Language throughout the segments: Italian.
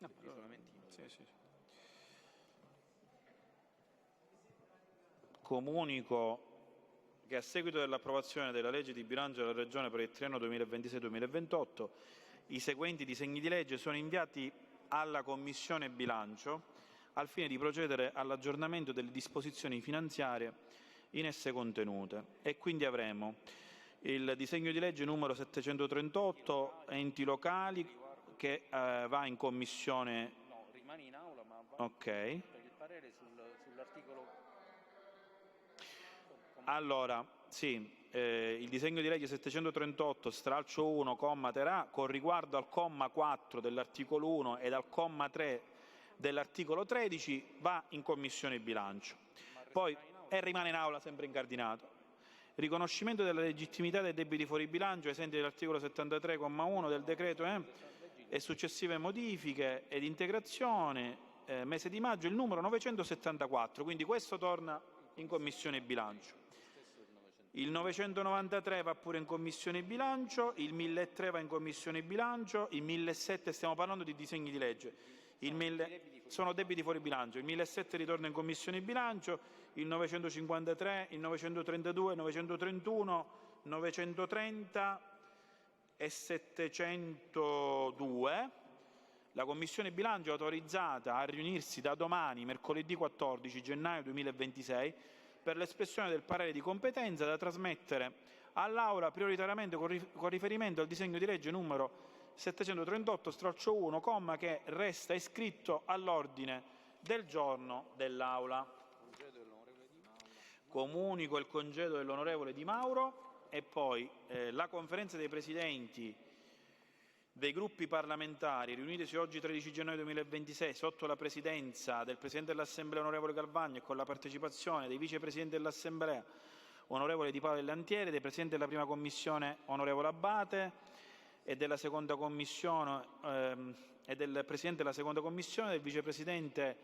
No, sì, sì. Comunico che a seguito dell'approvazione della legge di bilancio della Regione per il triennio 2026-2028, i seguenti disegni di legge sono inviati alla Commissione Bilancio al fine di procedere all'aggiornamento delle disposizioni finanziarie in esse contenute. E quindi avremo il disegno di legge numero 738, enti locali, che va in Commissione. No, rimane in aula, ma va Ok. per il parere sull'articolo. Allora, sì, il disegno di legge 738, stralcio 1, comma terà, con riguardo al comma 4 dell'articolo 1 ed al comma 3 dell'articolo 13, va in Commissione Bilancio. Poi rimane in aula sempre incardinato. Riconoscimento della legittimità dei debiti fuori bilancio ai sensi dell'articolo 73, comma 1 del decreto e successive modifiche ed integrazioni, mese di maggio, il numero 974, quindi questo torna in Commissione Bilancio. Il 993 va pure in Commissione Bilancio, il 1003 va in Commissione Bilancio, il 1007 stiamo parlando di disegni di legge, sono debiti fuori bilancio, il 1007 ritorna in Commissione Bilancio, il 953, il 932, il 931, 930 e 702. La Commissione Bilancio è autorizzata a riunirsi da domani, mercoledì 14 gennaio 2026, per l'espressione del parere di competenza da trasmettere all'Aula prioritariamente con riferimento al disegno di legge numero 738, stralcio 1, comma, che resta iscritto all'ordine del giorno dell'Aula. Comunico il congedo dell'onorevole Di Mauro e poi la Conferenza dei Presidenti dei gruppi parlamentari riunitisi oggi 13 gennaio 2026 sotto la presidenza del Presidente dell'Assemblea onorevole Galvagno e con la partecipazione dei Vicepresidenti dell'Assemblea onorevole Di Paolo Lantieri, del Presidente della Prima Commissione onorevole Abbate e della Seconda Commissione e del Presidente della Seconda Commissione, del Vicepresidente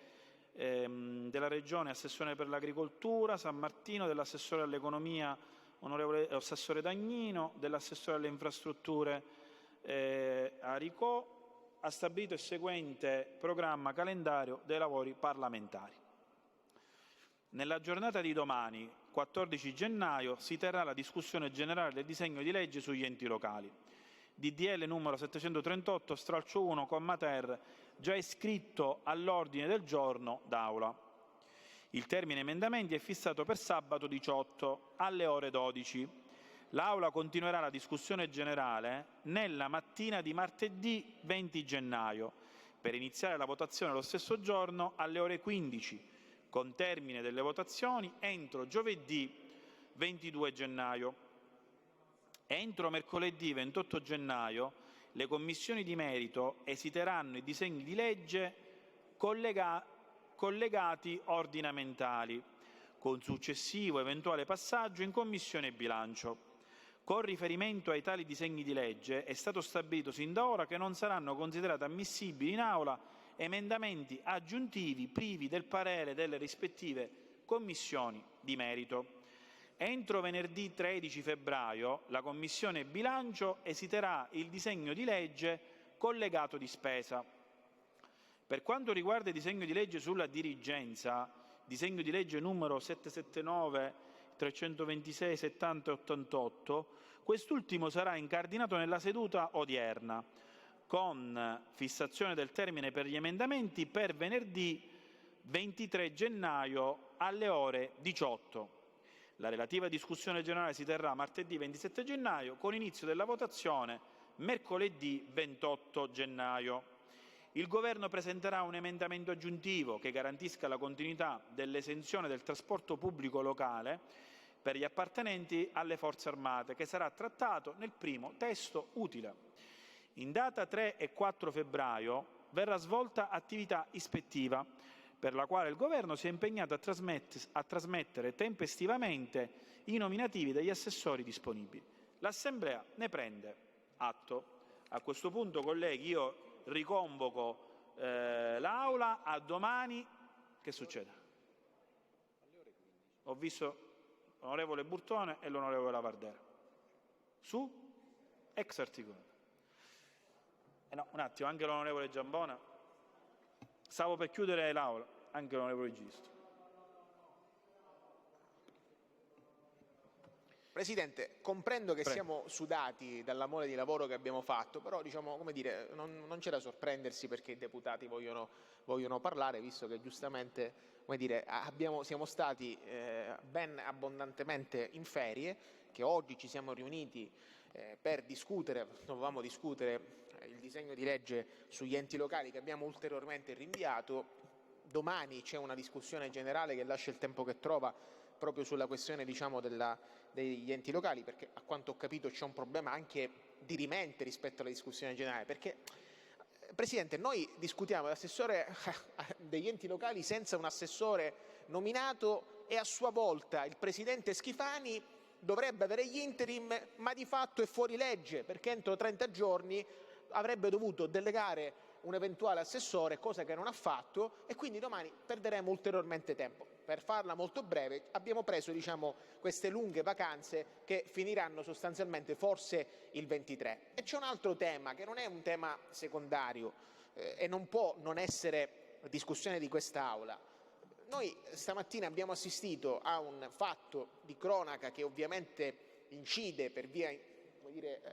della Regione Assessore per l'Agricoltura San Martino, dell'Assessore all'Economia onorevole Assessore Dagnino, dell'Assessore alle Infrastrutture Aricò, ha stabilito il seguente programma calendario dei lavori parlamentari. Nella giornata di domani, 14 gennaio, si terrà la discussione generale del disegno di legge sugli enti locali. DDL numero 738, stralcio 1, comma ter, già iscritto all'ordine del giorno d'Aula. Il termine emendamenti è fissato per sabato 18 alle ore 12. L'Aula continuerà la discussione generale nella mattina di martedì 20 gennaio per iniziare la votazione lo stesso giorno alle ore 15, con termine delle votazioni entro giovedì 22 gennaio. Entro mercoledì 28 gennaio le commissioni di merito esiteranno i disegni di legge collegati ordinamentali, con successivo eventuale passaggio in Commissione Bilancio. Con riferimento ai tali disegni di legge è stato stabilito sin da ora che non saranno considerati ammissibili in Aula emendamenti aggiuntivi privi del parere delle rispettive commissioni di merito. Entro venerdì 13 febbraio la Commissione Bilancio esiterà il disegno di legge collegato di spesa. Per quanto riguarda il disegno di legge sulla dirigenza, disegno di legge numero 779, 326, 70 e 88, quest'ultimo sarà incardinato nella seduta odierna, con fissazione del termine per gli emendamenti per venerdì 23 gennaio alle ore 18. La relativa discussione generale si terrà martedì 27 gennaio, con inizio della votazione mercoledì 28 gennaio. Il Governo presenterà un emendamento aggiuntivo che garantisca la continuità dell'esenzione del trasporto pubblico locale per gli appartenenti alle Forze Armate, che sarà trattato nel primo testo utile. In data 3 e 4 febbraio verrà svolta attività ispettiva, per la quale il Governo si è impegnato a trasmettere tempestivamente i nominativi degli assessori disponibili. L'Assemblea ne prende atto. A questo punto, colleghi, io riconvoco l'Aula a domani. Che succede? Ho visto l'onorevole Burtone e l'onorevole Lavardera. Su? Ex articolo. No, un attimo, anche l'onorevole Giambona. Stavo per chiudere l'Aula, anche l'onorevole Gisto. Presidente, comprendo che siamo sudati dalla mole di lavoro che abbiamo fatto, però non c'è da sorprendersi perché i deputati vogliono parlare, visto che giustamente siamo stati ben abbondantemente in ferie, che oggi ci siamo riuniti per dovevamo discutere il disegno di legge sugli enti locali che abbiamo ulteriormente rinviato. Domani c'è una discussione generale che lascia il tempo che trova proprio sulla questione degli enti locali, perché a quanto ho capito c'è un problema anche dirimente rispetto alla discussione generale, perché Presidente, noi discutiamo l'assessore degli enti locali senza un assessore nominato e a sua volta il Presidente Schifani dovrebbe avere gli interim, ma di fatto è fuori legge, perché entro 30 giorni avrebbe dovuto delegare un eventuale assessore, cosa che non ha fatto, e quindi domani perderemo ulteriormente tempo. Per farla molto breve, abbiamo preso queste lunghe vacanze che finiranno sostanzialmente forse il 23. E c'è un altro tema che non è un tema secondario e non può non essere discussione di quest'Aula. Noi stamattina abbiamo assistito a un fatto di cronaca che ovviamente incide per via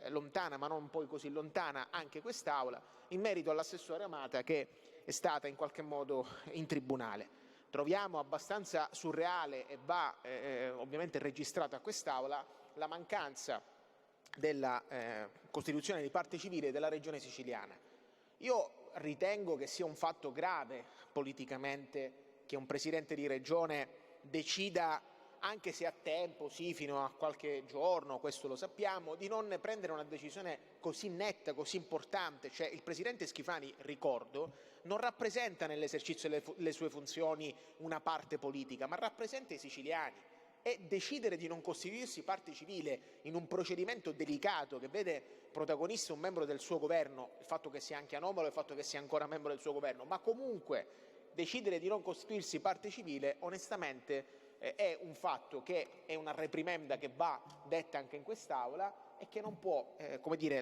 lontana, ma non poi così lontana, anche quest'Aula, in merito all'assessore Amata che è stata in qualche modo in tribunale. Troviamo abbastanza surreale e va ovviamente registrato a quest'Aula la mancanza della costituzione di parte civile della Regione Siciliana. Io ritengo che sia un fatto grave politicamente che un Presidente di Regione decida, anche se a tempo, sì, fino a qualche giorno, questo lo sappiamo, di non prendere una decisione così netta, così importante. Cioè, il Presidente Schifani, ricordo, non rappresenta nell'esercizio delle sue funzioni una parte politica, ma rappresenta i siciliani. E decidere di non costituirsi parte civile in un procedimento delicato che vede protagonista un membro del suo governo, il fatto che sia anche anomalo, il fatto che sia ancora membro del suo governo, ma comunque decidere di non costituirsi parte civile, onestamente è un fatto che è una reprimenda che va detta anche in quest'Aula e che non può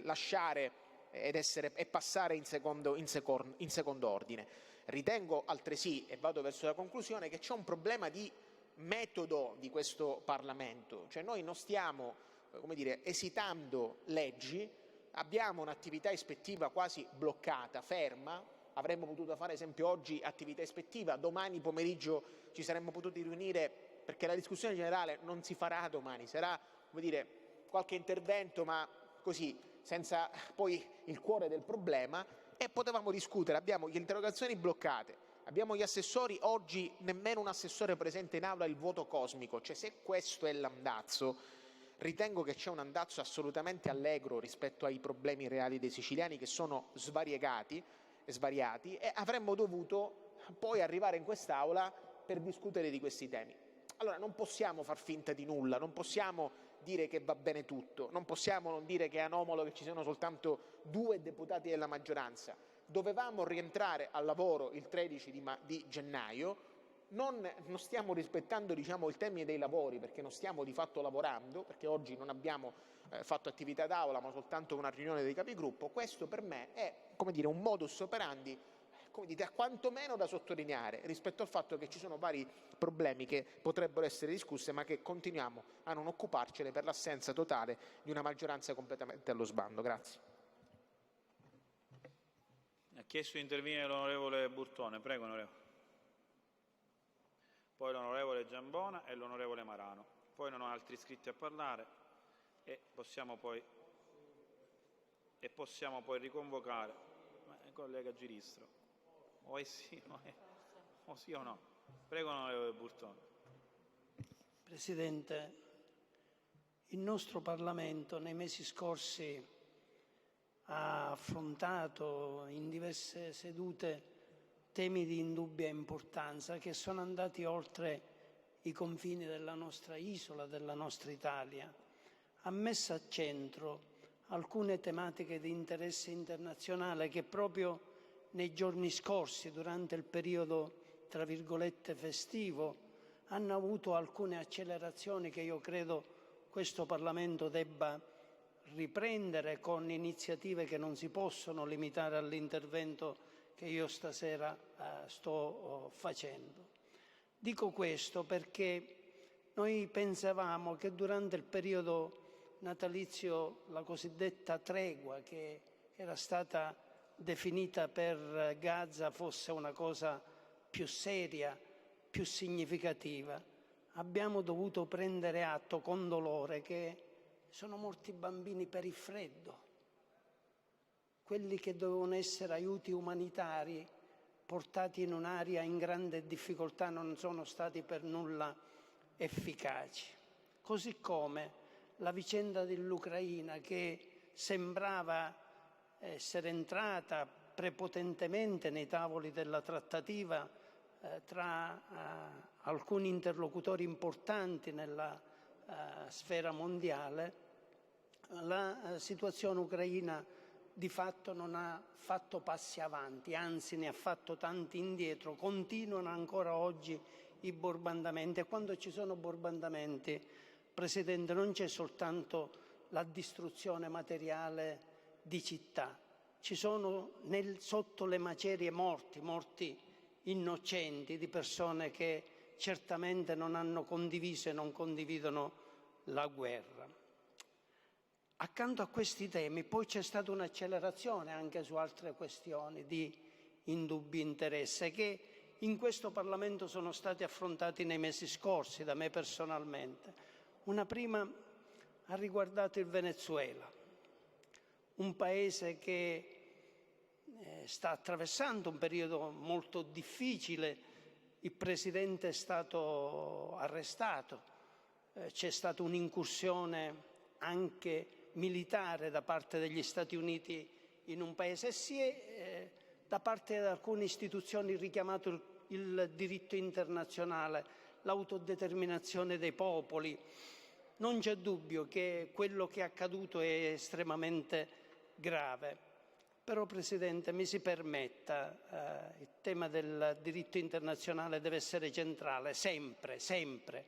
lasciare e passare in secondo ordine. Ritengo altresì, e vado verso la conclusione, che c'è un problema di metodo di questo Parlamento. Cioè, noi non stiamo esitando leggi, abbiamo un'attività ispettiva quasi bloccata, ferma. Avremmo potuto fare, esempio, oggi attività ispettiva, domani pomeriggio ci saremmo potuti riunire, perché la discussione generale non si farà domani, sarà qualche intervento, ma così, senza poi il cuore del problema, e potevamo discutere. Abbiamo le interrogazioni bloccate, abbiamo gli assessori, oggi nemmeno un assessore presente in aula, il vuoto cosmico. Cioè, se questo è l'andazzo, ritengo che c'è un andazzo assolutamente allegro rispetto ai problemi reali dei siciliani, che sono svariati, e avremmo dovuto poi arrivare in quest'Aula per discutere di questi temi. Allora, non possiamo far finta di nulla, non possiamo dire che va bene tutto, non possiamo non dire che è anomalo che ci siano soltanto 2 deputati della maggioranza. Dovevamo rientrare al lavoro il 13 di gennaio, non stiamo rispettando il termine dei lavori, perché non stiamo di fatto lavorando, perché oggi non abbiamo fatto attività d'Aula ma soltanto una riunione dei capigruppo. Questo per me è un modus operandi quantomeno da sottolineare, rispetto al fatto che ci sono vari problemi che potrebbero essere discussi, ma che continuiamo a non occuparcene per l'assenza totale di una maggioranza completamente allo sbando. Grazie. Ha chiesto di intervenire l'onorevole Burtone. Prego, onorevole. Poi l'onorevole Giambona e l'onorevole Marano. Poi non ho altri iscritti a parlare e possiamo poi riconvocare il collega Giristro. O è sì, o sì o no. Prego, onorevole Burtone. Presidente, il nostro Parlamento nei mesi scorsi ha affrontato in diverse sedute temi di indubbia importanza che sono andati oltre i confini della nostra isola, della nostra Italia. Ha messo al centro alcune tematiche di interesse internazionale che proprio nei giorni scorsi, durante il periodo, tra virgolette, festivo, hanno avuto alcune accelerazioni che io credo questo Parlamento debba riprendere con iniziative che non si possono limitare all'intervento che io stasera sto facendo. Dico questo perché noi pensavamo che durante il periodo natalizio la cosiddetta tregua che era stata definita per Gaza fosse una cosa più seria, più significativa. Abbiamo dovuto prendere atto con dolore che sono morti bambini per il freddo. Quelli che dovevano essere aiuti umanitari portati in un'area in grande difficoltà non sono stati per nulla efficaci. Così come la vicenda dell'Ucraina, che sembrava essere entrata prepotentemente nei tavoli della trattativa tra alcuni interlocutori importanti nella sfera mondiale, la situazione ucraina di fatto non ha fatto passi avanti, anzi ne ha fatto tanti indietro. Continuano ancora oggi i bombardamenti, e quando ci sono bombardamenti, Presidente, non c'è soltanto la distruzione materiale di città, ci sono sotto le macerie morti innocenti, di persone che certamente non hanno condiviso e non condividono la guerra. Accanto a questi temi poi c'è stata un'accelerazione anche su altre questioni di indubbio interesse che in questo Parlamento sono stati affrontati nei mesi scorsi da me personalmente. Una prima ha riguardato il Venezuela, un paese che sta attraversando un periodo molto difficile. Il Presidente è stato arrestato, c'è stata un'incursione anche militare da parte degli Stati Uniti in un paese, e si è da parte di alcune istituzioni richiamato il diritto internazionale, l'autodeterminazione dei popoli. Non c'è dubbio che quello che è accaduto è estremamente grave. Però, Presidente, mi si permetta, il tema del diritto internazionale deve essere centrale, sempre, sempre,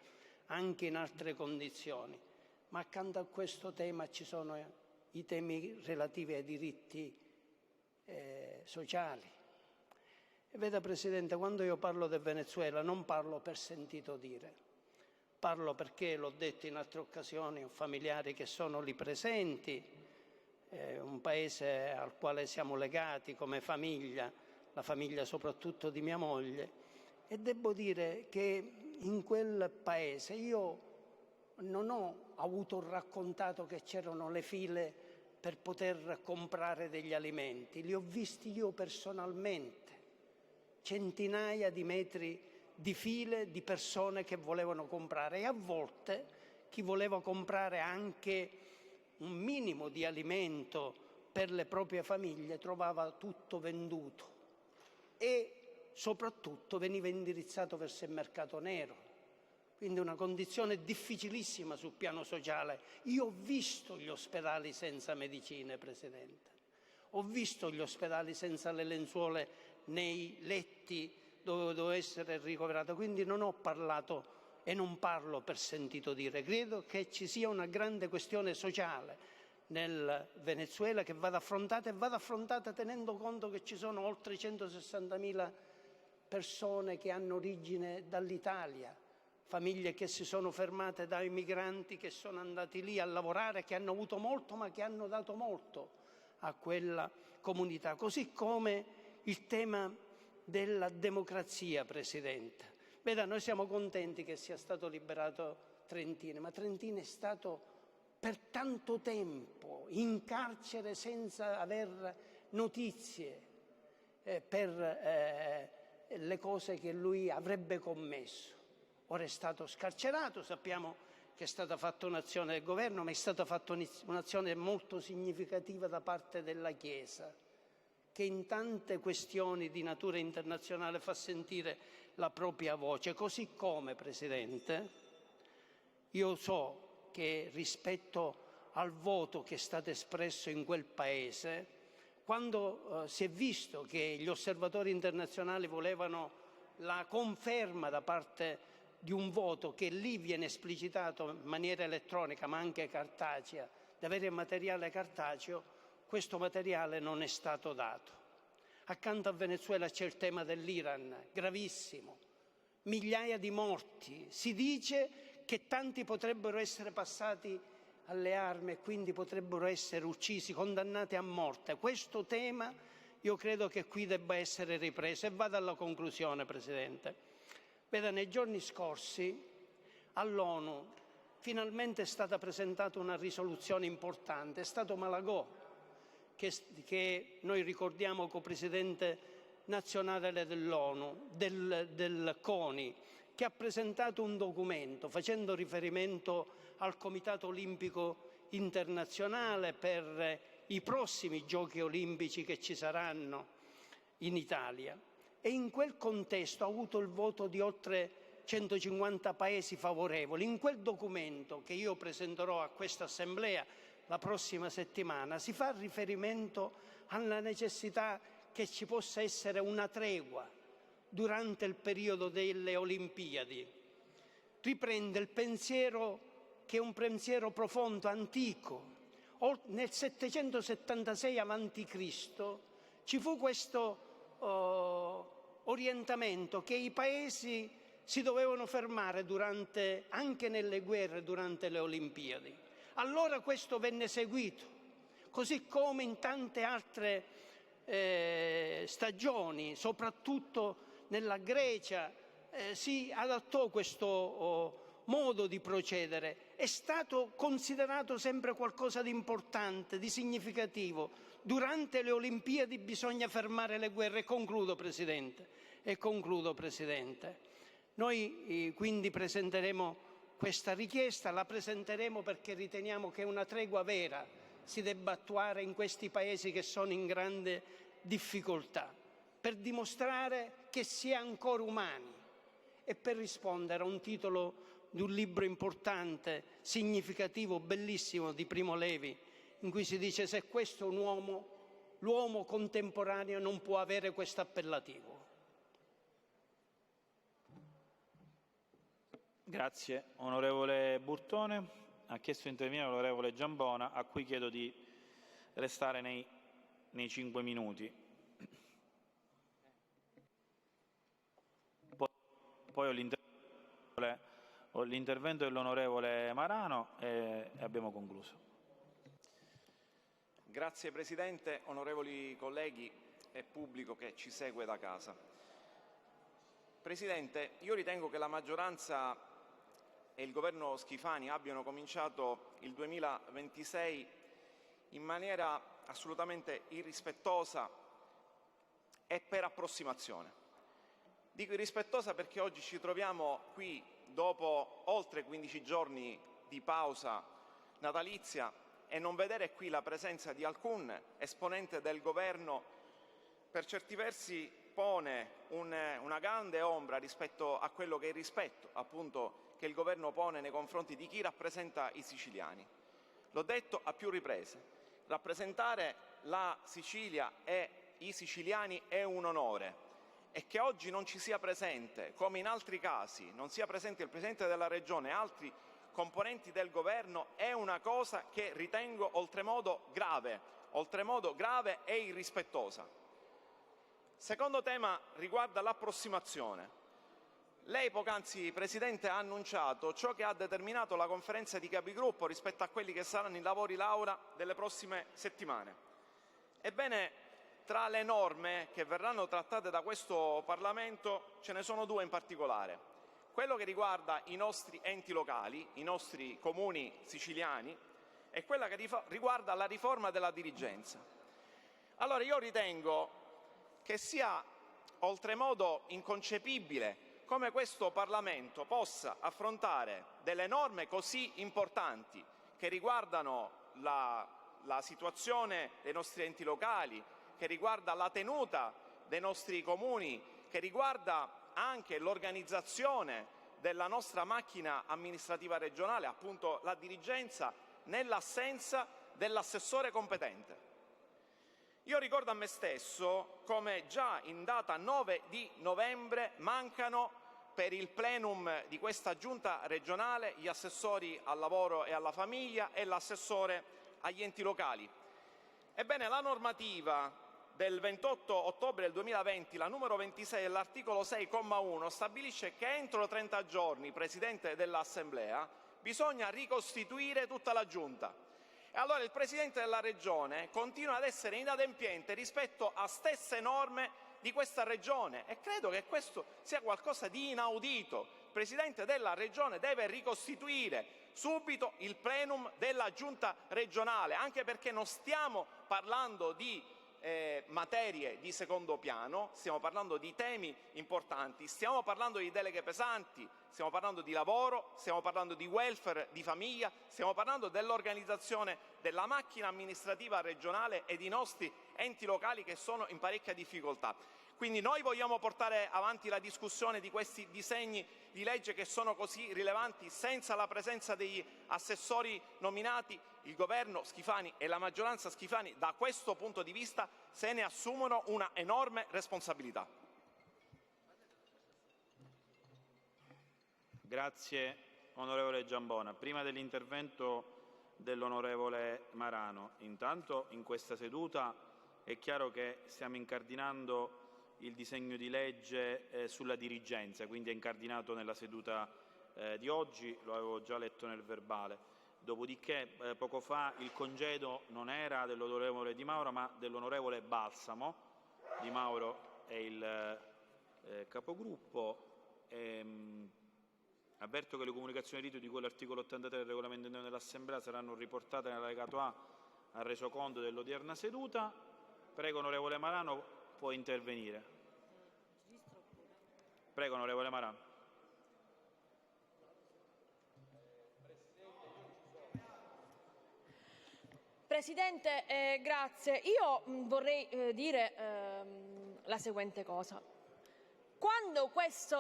anche in altre condizioni. Ma accanto a questo tema ci sono i temi relativi ai diritti sociali. E veda, Presidente, quando io parlo del Venezuela non parlo per sentito dire, parlo perché, l'ho detto in altre occasioni, ho familiari che sono lì presenti, un paese al quale siamo legati come famiglia, la famiglia soprattutto di mia moglie, e devo dire che in quel paese io non ho avuto raccontato che c'erano le file per poter comprare degli alimenti, li ho visti io personalmente, centinaia di metri di file di persone che volevano comprare, e a volte chi voleva comprare anche un minimo di alimento per le proprie famiglie trovava tutto venduto e soprattutto veniva indirizzato verso il mercato nero. Quindi una condizione difficilissima sul piano sociale. Io ho visto gli ospedali senza medicine, Presidente. Ho visto gli ospedali senza le lenzuole nei letti dove dovevo essere ricoverato. Quindi non ho parlato e non parlo per sentito dire. Credo che ci sia una grande questione sociale nel Venezuela che vada affrontata, e vada affrontata tenendo conto che ci sono oltre 160.000 persone che hanno origine dall'Italia, famiglie che si sono fermate dai migranti, che sono andati lì a lavorare, che hanno avuto molto ma che hanno dato molto a quella comunità. Così come il tema della democrazia, Presidente. Veda, noi siamo contenti che sia stato liberato Trentino, ma Trentino è stato per tanto tempo in carcere senza aver notizie per le cose che lui avrebbe commesso. Ora è stato scarcerato, sappiamo che è stata fatta un'azione del governo, ma è stata fatta un'azione molto significativa da parte della Chiesa, che in tante questioni di natura internazionale fa sentire la propria voce. Così come, Presidente, io so che rispetto al voto che è stato espresso in quel Paese, quando si è visto che gli osservatori internazionali volevano la conferma da parte di un voto che lì viene esplicitato in maniera elettronica ma anche cartacea, di avere materiale cartaceo, questo materiale non è stato dato. Accanto a Venezuela c'è il tema dell'Iran, gravissimo. Migliaia di morti. Si dice che tanti potrebbero essere passati alle armi e quindi potrebbero essere uccisi, condannati a morte. Questo tema io credo che qui debba essere ripreso. E vado alla conclusione, Presidente. Veda, nei giorni scorsi all'ONU finalmente è stata presentata una risoluzione importante. È stato Malagò, che noi ricordiamo co-presidente nazionale dell'ONU, del CONI, che ha presentato un documento facendo riferimento al Comitato Olimpico Internazionale per i prossimi Giochi Olimpici che ci saranno in Italia. E in quel contesto ha avuto il voto di oltre 150 paesi favorevoli. In quel documento, che io presenterò a questa Assemblea la prossima settimana, si fa riferimento alla necessità che ci possa essere una tregua durante il periodo delle Olimpiadi. Riprende il pensiero che è un pensiero profondo, antico. Nel 776 a.C. ci fu questo orientamento che i paesi si dovevano fermare anche nelle guerre durante le Olimpiadi. Allora questo venne seguito, così come in tante altre stagioni, soprattutto nella Grecia, si adattò questo modo di procedere. È stato considerato sempre qualcosa di importante, di significativo. Durante le Olimpiadi bisogna fermare le guerre. Concludo, Presidente. Noi quindi presenteremo questa richiesta, la presenteremo perché riteniamo che una tregua vera si debba attuare in questi paesi che sono in grande difficoltà, per dimostrare che si è ancora umani e per rispondere a un titolo di un libro importante, significativo, bellissimo di Primo Levi, in cui si dice: se questo è un uomo, l'uomo contemporaneo non può avere questo appellativo. Grazie. Onorevole Burtone, ha chiesto di intervenire l'onorevole Giambona, a cui chiedo di restare nei 5 minuti. Poi ho l'intervento dell'onorevole Marano e abbiamo concluso. Grazie Presidente, onorevoli colleghi e pubblico che ci segue da casa. Presidente, io ritengo che la maggioranza e il governo Schifani abbiano cominciato il 2026 in maniera assolutamente irrispettosa e per approssimazione. Dico irrispettosa perché oggi ci troviamo qui dopo oltre 15 giorni di pausa natalizia e non vedere qui la presenza di alcun esponente del governo per certi versi pone una grande ombra rispetto a quello che è il rispetto appunto che il governo pone nei confronti di chi rappresenta i siciliani. L'ho detto a più riprese, rappresentare la Sicilia e i siciliani è un onore, e che oggi non ci sia presente, come in altri casi, non sia presente il Presidente della Regione e altri componenti del Governo è una cosa che ritengo oltremodo grave e irrispettosa. Secondo tema riguarda l'approssimazione. Lei poc'anzi, Presidente, ha annunciato ciò che ha determinato la conferenza di Capigruppo rispetto a quelli che saranno i lavori l'Aula delle prossime settimane. Ebbene, tra le norme che verranno trattate da questo Parlamento ce ne sono due in particolare. Quello che riguarda i nostri enti locali, i nostri comuni siciliani, e quella che riguarda la riforma della dirigenza. Allora io ritengo che sia oltremodo inconcepibile come questo Parlamento possa affrontare delle norme così importanti che riguardano la situazione dei nostri enti locali, che riguarda la tenuta dei nostri comuni, che riguarda anche l'organizzazione della nostra macchina amministrativa regionale, appunto la dirigenza, nell'assenza dell'assessore competente. Io ricordo a me stesso come già in data 9 di novembre mancano per il plenum di questa giunta regionale gli assessori al lavoro e alla famiglia e l'assessore agli enti locali. Ebbene, la normativa del 28 ottobre del 2020, la numero 26 dell'articolo 6, comma 1, stabilisce che entro 30 giorni, Presidente dell'Assemblea, bisogna ricostituire tutta la Giunta. E allora il Presidente della Regione continua ad essere inadempiente rispetto a stesse norme di questa Regione e credo che questo sia qualcosa di inaudito. Il Presidente della Regione deve ricostituire subito il plenum della Giunta regionale, anche perché non stiamo parlando di materie di secondo piano, stiamo parlando di temi importanti, stiamo parlando di deleghe pesanti, stiamo parlando di lavoro, stiamo parlando di welfare, di famiglia, stiamo parlando dell'organizzazione della macchina amministrativa regionale e di nostri enti locali che sono in parecchia difficoltà. Quindi noi vogliamo portare avanti la discussione di questi disegni di legge che sono così rilevanti senza la presenza degli assessori nominati. Il governo Schifani e la maggioranza Schifani da questo punto di vista se ne assumono una enorme responsabilità. Grazie onorevole Giambona. Prima dell'intervento dell'onorevole Marano, intanto in questa seduta è chiaro che stiamo incardinando il disegno di legge sulla dirigenza, quindi è incardinato nella seduta di oggi, lo avevo già letto nel verbale. Dopodiché poco fa il congedo non era dell'onorevole Di Mauro ma dell'onorevole Balsamo. Di Mauro è il capogruppo. Avverto che le comunicazioni di rito di cui all'articolo 83 del regolamento interno dell'Assemblea saranno riportate nell'allegato A al resoconto dell'odierna seduta. Prego onorevole Marano, può intervenire. Prego onorevole Marano. Presidente, grazie. Io vorrei dire la seguente cosa.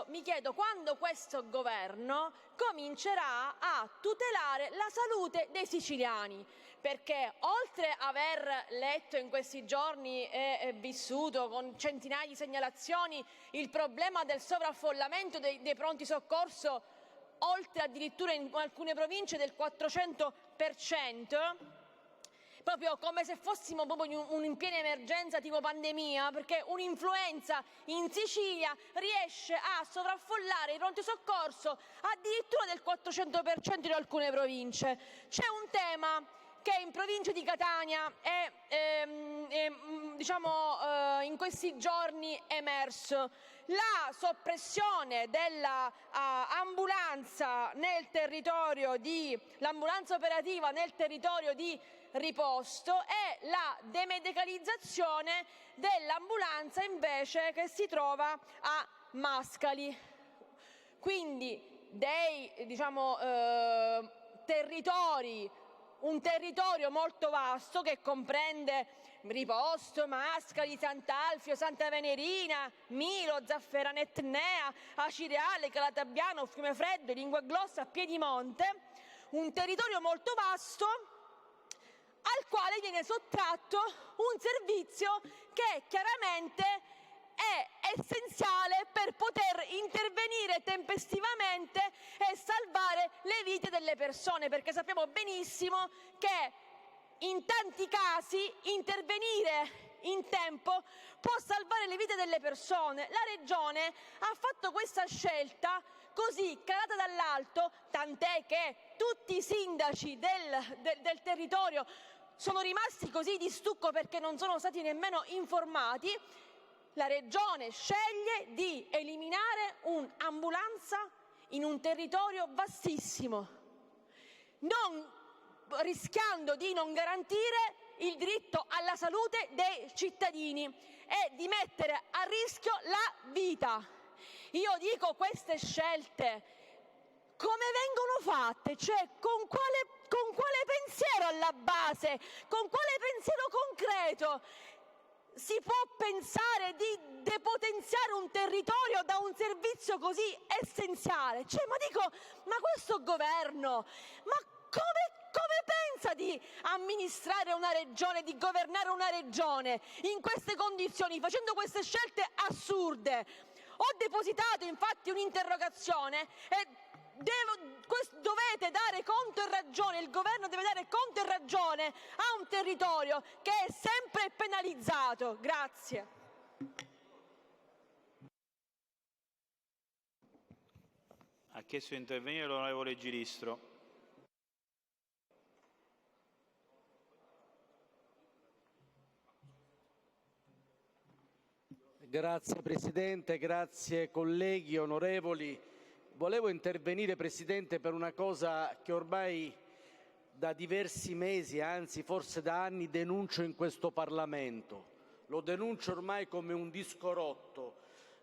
Mi chiedo quando questo governo comincerà a tutelare la salute dei siciliani, perché oltre a aver letto in questi giorni e vissuto con centinaia di segnalazioni il problema del sovraffollamento dei pronti soccorso, oltre addirittura in alcune province del 400%, proprio come se fossimo proprio in piena emergenza tipo pandemia, perché un'influenza in Sicilia riesce a sovraffollare i pronti soccorso addirittura del 400% in alcune province. C'è un tema che in provincia di Catania in questi giorni è emerso: la soppressione dell'ambulanza l'ambulanza operativa nel territorio di Riposto e la demedicalizzazione dell'ambulanza invece che si trova a Mascali. Quindi un territorio molto vasto che comprende Riposto, Mascali, Sant'Alfio, Santa Venerina, Milo, Zafferana Etnea, Acireale, Calatabbiano, Fiumefreddo, Linguaglossa, Piedimonte, un territorio molto vasto al quale viene sottratto un servizio che chiaramente è essenziale per poter intervenire tempestivamente e salvare le vite delle persone, perché sappiamo benissimo che in tanti casi intervenire in tempo può salvare le vite delle persone. La Regione ha fatto questa scelta così calata dall'alto, tant'è che tutti i sindaci del territorio sono rimasti così di stucco perché non sono stati nemmeno informati. La Regione sceglie di eliminare un'ambulanza in un territorio vastissimo, rischiando di non garantire il diritto alla salute dei cittadini e di mettere a rischio la vita. Io dico, queste scelte come vengono fatte? Cioè, con quale pensiero alla base? Con quale pensiero concreto si può pensare di depotenziare un territorio da un servizio così essenziale? Ma questo governo, come pensa di amministrare una regione, di governare una regione in queste condizioni, facendo queste scelte assurde? Ho depositato infatti un'interrogazione e dovete dare conto e ragione, il governo deve dare conto e ragione a un territorio che è sempre penalizzato. Grazie. Ha chiesto di intervenire l'onorevole Giristro. Grazie Presidente, grazie colleghi, onorevoli. Volevo intervenire, Presidente, per una cosa che ormai da diversi mesi, anzi forse da anni, denuncio in questo Parlamento. Lo denuncio ormai come un disco rotto.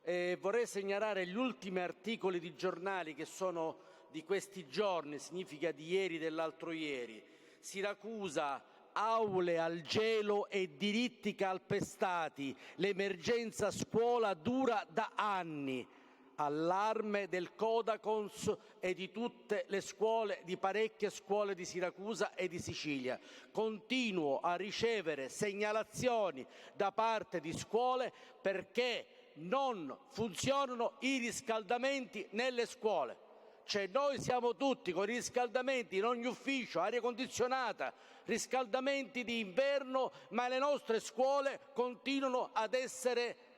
Vorrei segnalare gli ultimi articoli di giornali che sono di questi giorni, significa di ieri e dell'altro ieri. Siracusa, aule al gelo e diritti calpestati, l'emergenza scuola dura da anni. Allarme del Codacons e di tutte le scuole, di parecchie scuole di Siracusa e di Sicilia. Continuo a ricevere segnalazioni da parte di scuole perché non funzionano i riscaldamenti nelle scuole. Cioè noi siamo tutti con i riscaldamenti in ogni ufficio, aria condizionata, riscaldamenti di inverno, ma le nostre scuole continuano ad essere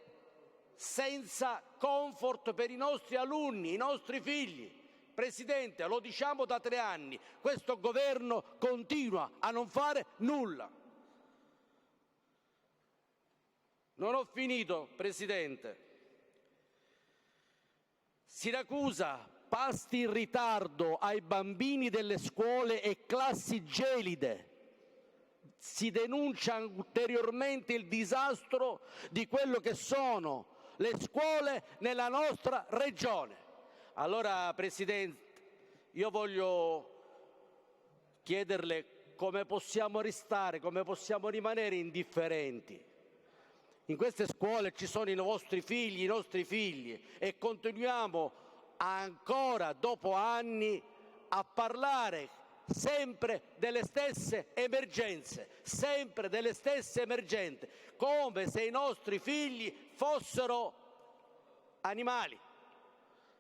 senza comfort per i nostri alunni, i nostri figli. Presidente, lo diciamo da 3 anni, questo governo continua a non fare nulla. Non ho finito, Presidente. Siracusa, pasti in ritardo ai bambini delle scuole e classi gelide. Si denuncia ulteriormente il disastro di quello che sono le scuole nella nostra regione. Allora, Presidente, io voglio chiederle come possiamo restare, come possiamo rimanere indifferenti. In queste scuole ci sono i vostri figli, i nostri figli, e continuiamo ancora dopo anni a parlare sempre delle stesse emergenze, come se i nostri figli fossero animali.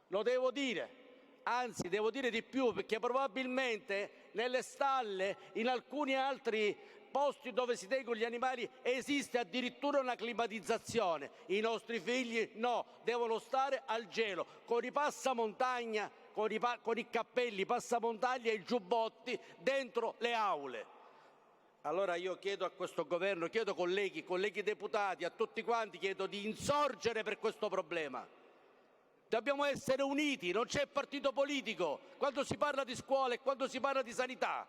Lo devo dire, anzi devo dire di più, perché probabilmente nelle stalle, in alcuni altri posti dove si tengono gli animali, esiste addirittura una climatizzazione. I nostri figli no, devono stare al gelo, con i passamontagna, con i cappelli passamontagna e i giubbotti dentro le aule. Allora io chiedo a questo governo, chiedo colleghi deputati, a tutti quanti, chiedo di insorgere per questo problema. Dobbiamo essere uniti, non c'è partito politico quando si parla di scuola e quando si parla di sanità.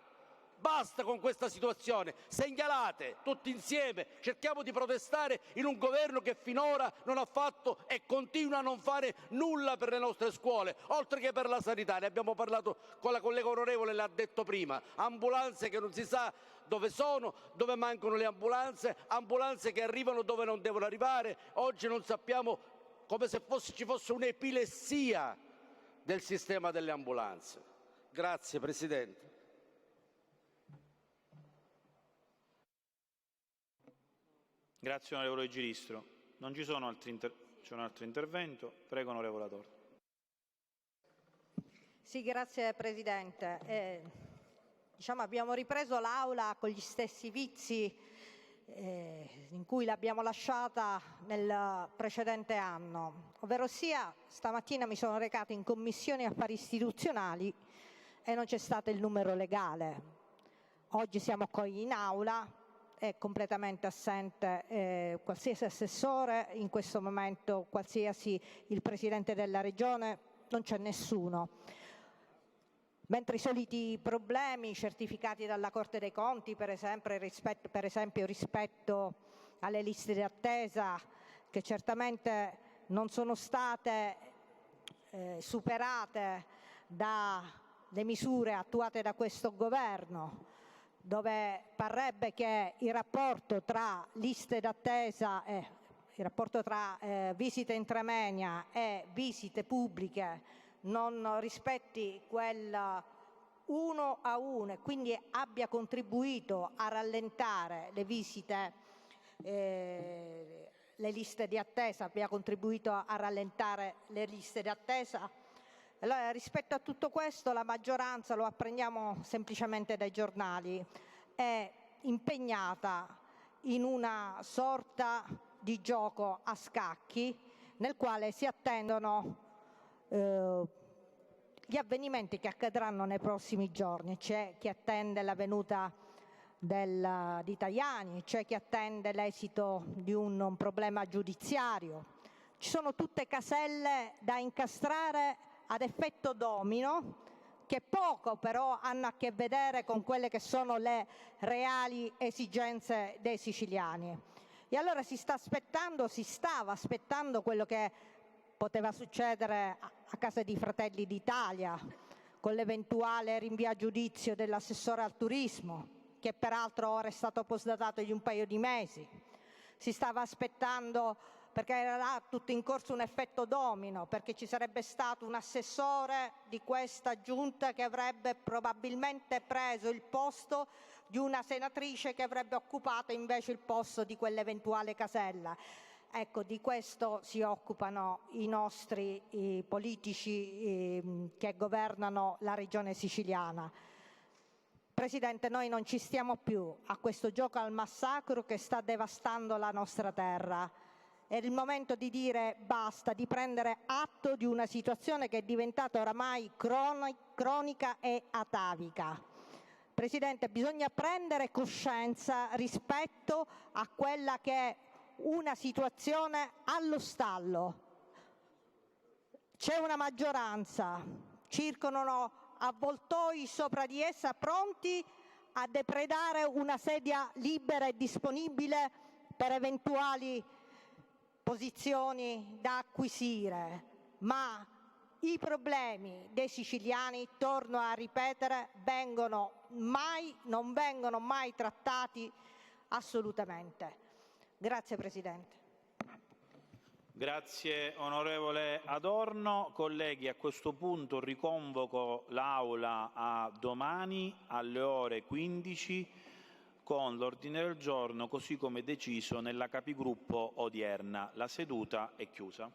Basta con questa situazione, segnalate tutti insieme, cerchiamo di protestare in un governo che finora non ha fatto e continua a non fare nulla per le nostre scuole, oltre che per la sanità. Ne abbiamo parlato con la collega onorevole, l'ha detto prima, ambulanze che non si sa dove sono, dove mancano le ambulanze che arrivano dove non devono arrivare. Oggi non sappiamo, come se ci fosse un'epilessia del sistema delle ambulanze. Grazie Presidente. Grazie onorevole Giristro. Non ci sono c'è un altro intervento. Prego onorevole Adorno. Sì, grazie Presidente. Abbiamo ripreso l'Aula con gli stessi vizi in cui l'abbiamo lasciata nel precedente anno, ovverosia stamattina mi sono recata in Commissione Affari Istituzionali e non c'è stato il numero legale. Oggi siamo qui in Aula, è completamente assente qualsiasi assessore, in questo momento qualsiasi il Presidente della Regione, non c'è nessuno. Mentre i soliti problemi certificati dalla Corte dei Conti, per esempio rispetto alle liste di attesa, che certamente non sono state superate dalle misure attuate da questo governo, dove parrebbe che il rapporto tra liste d'attesa il rapporto tra visite intramoenia e visite pubbliche non rispetti quel 1 a 1 e quindi abbia contribuito a rallentare le visite, le liste di attesa, Allora, rispetto a tutto questo, la maggioranza, lo apprendiamo semplicemente dai giornali, è impegnata in una sorta di gioco a scacchi nel quale si attendono gli avvenimenti che accadranno nei prossimi giorni. C'è chi attende la venuta di Tajani, c'è chi attende l'esito di un problema giudiziario. Ci sono tutte caselle da incastrare ad effetto domino, che poco però hanno a che vedere con quelle che sono le reali esigenze dei siciliani. E allora si stava aspettando quello che poteva succedere a casa di Fratelli d'Italia, con l'eventuale rinvio a giudizio dell'assessore al turismo, che peraltro ora è stato postdatato di un paio di mesi. Si stava aspettando, perché era tutto in corso un effetto domino, perché ci sarebbe stato un assessore di questa giunta che avrebbe probabilmente preso il posto di una senatrice che avrebbe occupato invece il posto di quell'eventuale casella. Ecco, di questo si occupano i nostri politici che governano la regione siciliana. Presidente, noi non ci stiamo più a questo gioco al massacro che sta devastando la nostra terra. È il momento di dire basta, di prendere atto di una situazione che è diventata oramai cronica e atavica. Presidente, bisogna prendere coscienza rispetto a quella che è una situazione allo stallo. C'è una maggioranza, circolano avvoltoi sopra di essa pronti a depredare una sedia libera e disponibile per eventuali posizioni da acquisire, ma i problemi dei siciliani, torno a ripetere, non vengono mai trattati assolutamente. Grazie Presidente. Grazie onorevole Adorno. Colleghi, a questo punto riconvoco l'Aula a domani alle ore 15 con l'ordine del giorno così come deciso nella capigruppo odierna. La seduta è chiusa.